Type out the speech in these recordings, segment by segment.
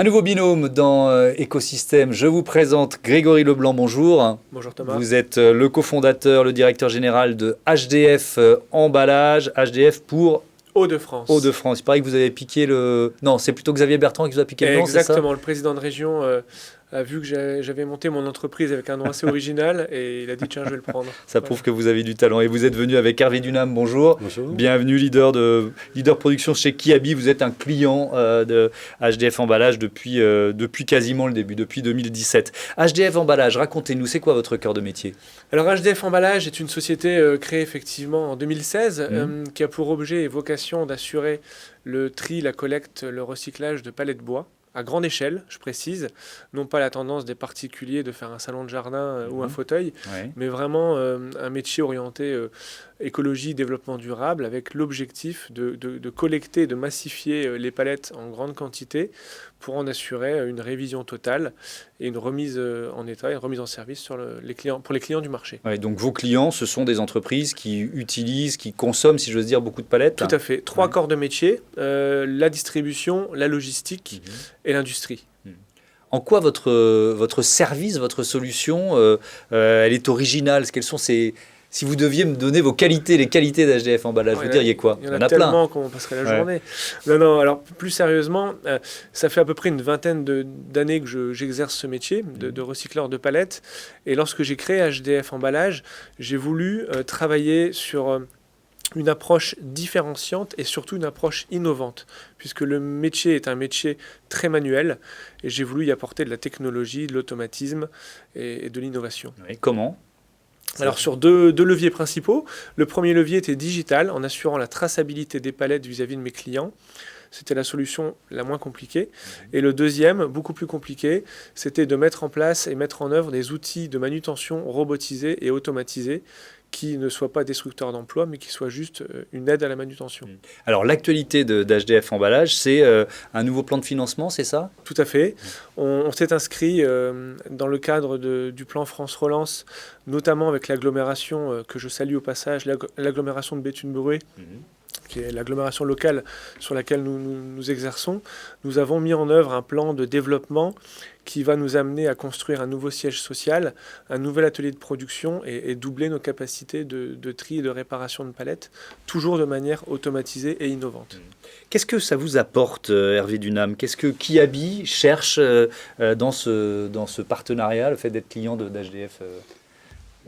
nouveau binôme dans Écosystème. Je vous présente Grégory Leblanc, bonjour. Bonjour Thomas. Vous êtes le cofondateur, le directeur général de HDF Emballage. HDF pour Hauts-de-France. Hauts-de-France. Il paraît que vous avez piqué le... Non, c'est plutôt Xavier Bertrand qui vous a piqué le nom, c'est ça ? Exactement, le président de région a vu que j'avais monté mon entreprise avec un nom assez original et il a dit tiens, je vais le prendre. Ça prouve que vous avez du talent. Et vous êtes venu avec Hervé Dunham, bonjour. Bonjour. Bienvenue, leader production chez Kiabi. Vous êtes un client de HDF Emballage depuis quasiment le début, depuis 2017. HDF Emballage, racontez-nous, c'est quoi votre cœur de métier ? Alors HDF Emballage est une société créée effectivement en 2016 qui a pour objet et vocation d'assurer le tri, la collecte, le recyclage de palettes de bois. À grande échelle, je précise, non pas la tendance des particuliers de faire un salon de jardin ou un fauteuil, mais vraiment un métier orienté écologie, développement durable, avec l'objectif de collecter, de massifier les palettes en grande quantité pour en assurer une révision totale et une remise en état, une remise en service pour les clients du marché. Ouais, donc vos clients, ce sont des entreprises qui utilisent, qui consomment, si j'ose dire, beaucoup de palettes. Tout à fait. Trois corps de métier, la distribution, la logistique et l'industrie. En quoi votre service, votre solution, elle est originale ? Quelles sont ces... Si vous deviez me donner vos qualités, les qualités d'HDF Emballage, vous diriez quoi ? Il y en a tellement qu'on passerait la journée. Non, alors plus sérieusement, ça fait à peu près une vingtaine d'années que j'exerce ce métier de recycleur de palettes. Et lorsque j'ai créé HDF Emballage, j'ai voulu travailler sur une approche différenciante et surtout une approche innovante, puisque le métier est un métier très manuel et j'ai voulu y apporter de la technologie, de l'automatisme et de l'innovation. Et comment ? Alors sur deux leviers principaux. Le premier levier était digital, en assurant la traçabilité des palettes vis-à-vis de mes clients. C'était la solution la moins compliquée. Et le deuxième, beaucoup plus compliqué, c'était de mettre en place et mettre en œuvre des outils de manutention robotisés et automatisés qui ne soient pas destructeurs d'emplois, mais qui soient juste une aide à la manutention. Alors l'actualité d'HDF Emballage, c'est un nouveau plan de financement, c'est ça ? Tout à fait. On s'est inscrit dans le cadre du plan France Relance, notamment avec l'agglomération que je salue au passage, l'agglomération de Béthune-Bruay, qui est l'agglomération locale sur laquelle nous exerçons. Nous avons mis en œuvre un plan de développement qui va nous amener à construire un nouveau siège social, un nouvel atelier de production et doubler nos capacités de tri et de réparation de palettes, toujours de manière automatisée et innovante. Qu'est-ce que ça vous apporte, Hervé Dunham ? Qu'est-ce que Kiabi cherche dans ce partenariat, le fait d'être client d'HDF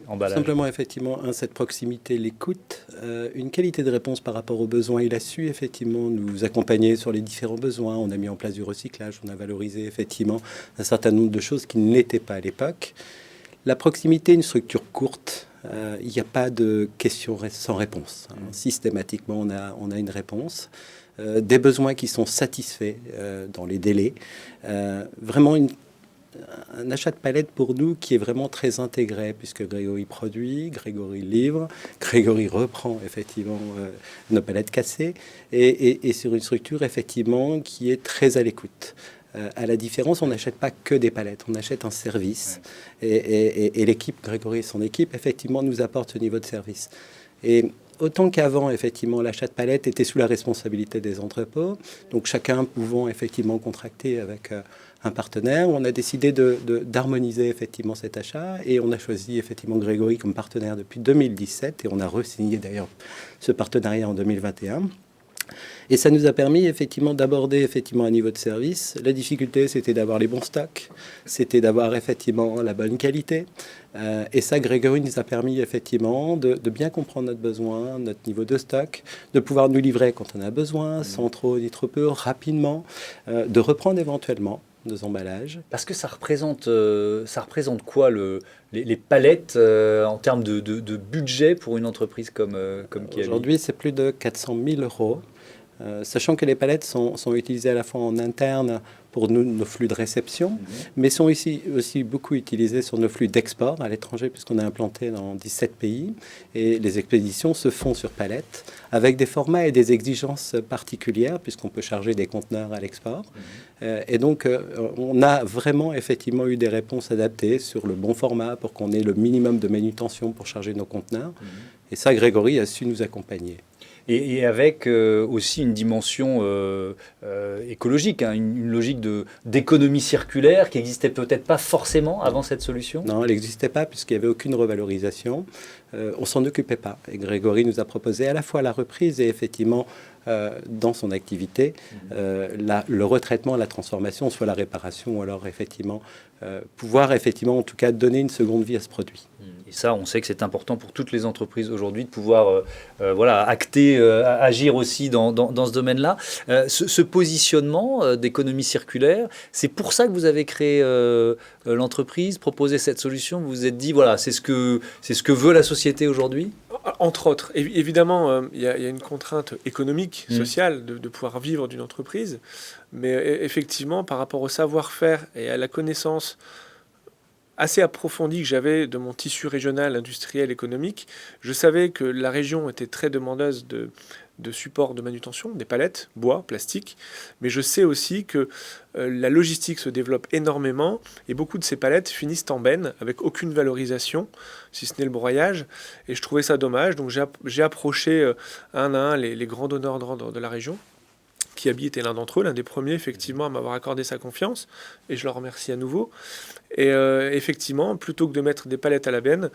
Emballage ? Simplement, effectivement, cette proximité, l'écoute, une qualité de réponse par rapport aux besoins. Il a su, effectivement, nous accompagner sur les différents besoins. On a mis en place du recyclage, on a valorisé, effectivement, un certain nombre de choses qui n'étaient pas à l'époque. La proximité, une structure courte, il n'y a pas de questions sans réponse. Systématiquement, on a une réponse. Des besoins qui sont satisfaits dans les délais. Vraiment un achat de palette pour nous qui est vraiment très intégré, puisque Grégory produit, Grégory livre, Grégory reprend effectivement nos palettes cassées, et sur une structure effectivement qui est très à l'écoute. À la différence, on n'achète pas que des palettes, on achète un service, et l'équipe, Grégory et son équipe, effectivement, nous apportent ce niveau de service. Et autant qu'avant, effectivement, l'achat de palettes était sous la responsabilité des entrepôts, donc chacun pouvant effectivement contracter avec un partenaire. On a décidé d'harmoniser effectivement cet achat et on a choisi effectivement Grégory comme partenaire depuis 2017 et on a re-signé d'ailleurs ce partenariat en 2021. Et ça nous a permis effectivement d'aborder effectivement un niveau de service. La difficulté, c'était d'avoir les bons stocks, c'était d'avoir effectivement la bonne qualité. Et ça, Grégory nous a permis effectivement de bien comprendre notre besoin, notre niveau de stock, de pouvoir nous livrer quand on a besoin, sans trop ni trop peu, rapidement, de reprendre éventuellement nos emballages. Parce que ça représente quoi les palettes en termes de budget pour une entreprise comme Kiabi ? Aujourd'hui, c'est plus de 400 000 €. Sachant que les palettes sont utilisées à la fois en interne pour nos flux de réception, mais sont aussi beaucoup utilisées sur nos flux d'export à l'étranger, puisqu'on est implanté dans 17 pays, et les expéditions se font sur palettes, avec des formats et des exigences particulières, puisqu'on peut charger des conteneurs à l'export. Et donc, on a vraiment effectivement eu des réponses adaptées sur le bon format, pour qu'on ait le minimum de manutention pour charger nos conteneurs. Et ça, Grégory a su nous accompagner. et avec aussi une dimension écologique, hein, une logique d'économie circulaire qui n'existait peut-être pas forcément avant cette solution. Non, elle n'existait pas puisqu'il n'y avait aucune revalorisation. On s'en occupait pas. Et Grégory nous a proposé à la fois la reprise et effectivement dans son activité le retraitement, la transformation, soit la réparation, ou alors effectivement pouvoir effectivement en tout cas donner une seconde vie à ce produit. Et ça, on sait que c'est important pour toutes les entreprises aujourd'hui de pouvoir acter, agir aussi dans ce domaine-là. Ce positionnement d'économie circulaire, c'est pour ça que vous avez créé l'entreprise, proposé cette solution. Vous vous êtes dit, voilà, c'est ce que veut la société aujourd'hui. Entre autres, évidemment, il y a une contrainte économique, sociale, de pouvoir vivre d'une entreprise. Mais effectivement, par rapport au savoir-faire et à la connaissance assez approfondie que j'avais de mon tissu régional, industriel, économique, je savais que la région était très demandeuse de supports de manutention, des palettes, bois, plastique. Mais je sais aussi que la logistique se développe énormément et beaucoup de ces palettes finissent en benne avec aucune valorisation, si ce n'est le broyage. Et je trouvais ça dommage. Donc j'ai approché un à un les grands donneurs d'ordre de la région. Kiabi était l'un d'entre eux, l'un des premiers effectivement à m'avoir accordé sa confiance, et je leur remercie à nouveau. Et effectivement, plutôt que de mettre des palettes à la benne,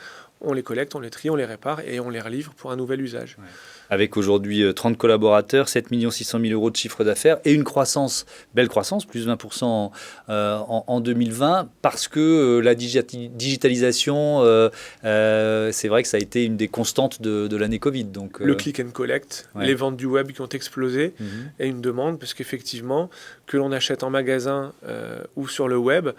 on les collecte, on les trie, on les répare et on les relivre pour un nouvel usage. Ouais. Avec aujourd'hui 30 collaborateurs, 7 600 000 euros de chiffre d'affaires et une croissance, belle croissance, plus 20% en 2020, parce que la digitalisation, c'est vrai que ça a été une des constantes de l'année Covid. Donc, le click and collect, les ventes du web qui ont explosé, et une demande, parce qu'effectivement, que l'on achète en magasin ou sur le web,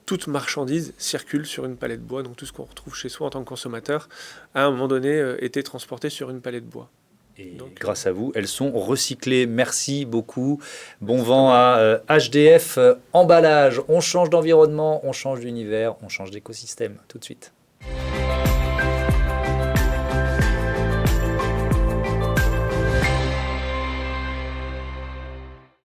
toute marchandise circule sur une palette bois. Donc tout ce qu'on retrouve chez soi en tant que consommateur, à un moment donné, était transporté sur une palette bois. Et donc, grâce à vous, elles sont recyclées. Merci beaucoup. Bon vent à HDF Emballage. On change d'environnement, on change d'univers, on change d'écosystème. Tout de suite.